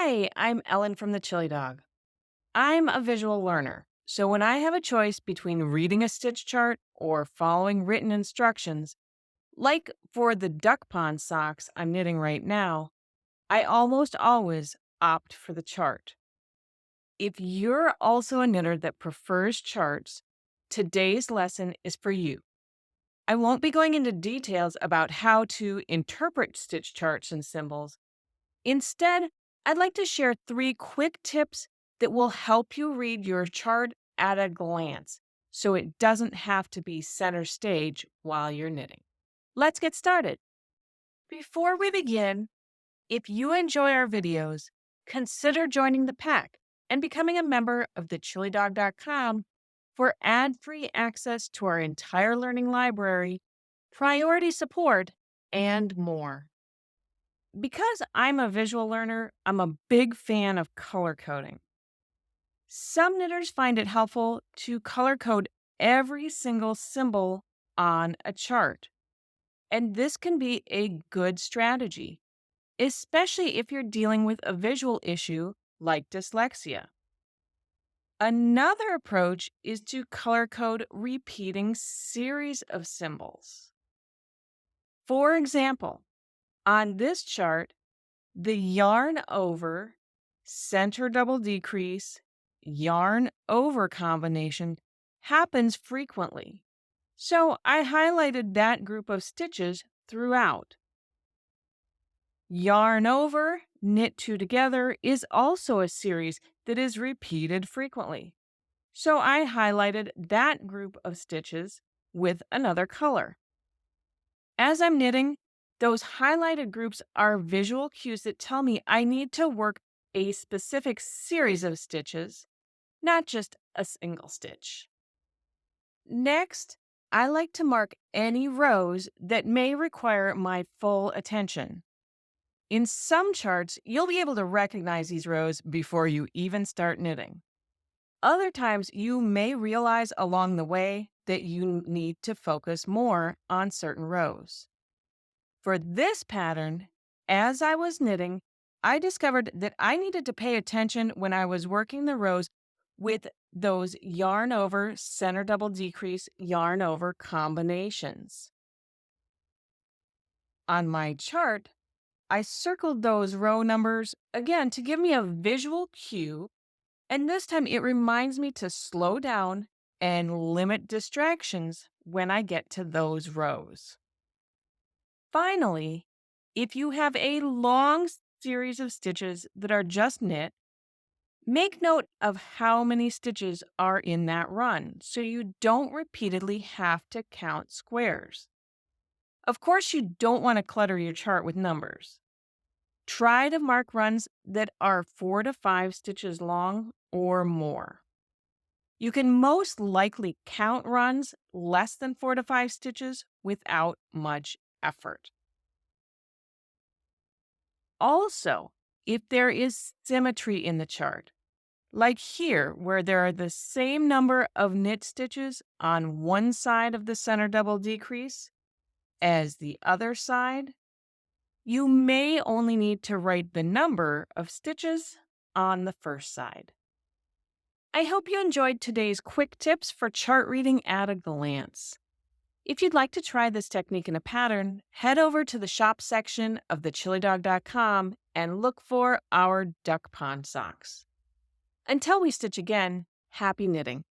Hi, I'm Ellen from the Chili Dog. I'm a visual learner, so when I have a choice between reading a stitch chart or following written instructions, like for the duck pond socks I'm knitting right now, I almost always opt for the chart. If you're also a knitter that prefers charts, today's lesson is for you. I won't be going into details about how to interpret stitch charts and symbols. Instead, I'd like to share 3 quick tips that will help you read your chart at a glance so it doesn't have to be center stage while you're knitting. Let's get started. Before we begin, if you enjoy our videos, consider joining the pack and becoming a member of thechilidog.com for ad-free access to our entire learning library, priority support, and more. Because I'm a visual learner, I'm a big fan of color coding. Some knitters find it helpful to color code every single symbol on a chart, and this can be a good strategy, especially if you're dealing with a visual issue like dyslexia. Another approach is to color code repeating series of symbols. For example, on this chart, the yarn over, center double decrease, yarn over combination happens frequently. So I highlighted that group of stitches throughout. Yarn over, knit two together is also a series that is repeated frequently. So I highlighted that group of stitches with another color. As I'm knitting, those highlighted groups are visual cues that tell me I need to work a specific series of stitches, not just a single stitch. Next, I like to mark any rows that may require my full attention. In some charts, you'll be able to recognize these rows before you even start knitting. Other times, you may realize along the way that you need to focus more on certain rows. For this pattern, as I was knitting, I discovered that I needed to pay attention when I was working the rows with those yarn over, center double decrease, yarn over combinations. On my chart, I circled those row numbers again to give me a visual cue, and this time it reminds me to slow down and limit distractions when I get to those rows. Finally, if you have a long series of stitches that are just knit, make note of how many stitches are in that run so you don't repeatedly have to count squares. Of course, you don't want to clutter your chart with numbers. Try to mark runs that are 4 to 5 stitches long or more. You can most likely count runs less than 4 to 5 stitches without much effort. Also, if there is symmetry in the chart, like here where there are the same number of knit stitches on one side of the center double decrease as the other side, you may only need to write the number of stitches on the first side. I hope you enjoyed today's quick tips for chart reading at a glance. If you'd like to try this technique in a pattern, head over to the shop section of thechilidog.com and look for our duck pond socks. Until we stitch again, happy knitting.